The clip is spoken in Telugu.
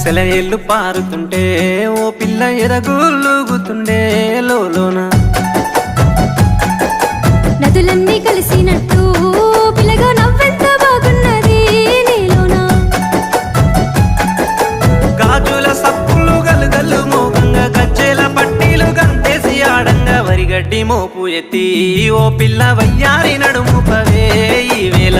సెలయేళ్ళు పారుతుంటే ఓ పిల్ల ఎదగులుగుతుండే లోన నదులన్నీ కలిసినట్టు పిల్లగా నవ్వెంత బాగున్నది నీలోనా గాజుల సప్పులు గలుగల్లు మోగంగా గజ్జెల పట్టీలు గంతేసి ఆడంగా వరిగడ్డి మోపు ఎత్తి ఓ పిల్ల వయ్యారి నడుము పవే ఈ వేళ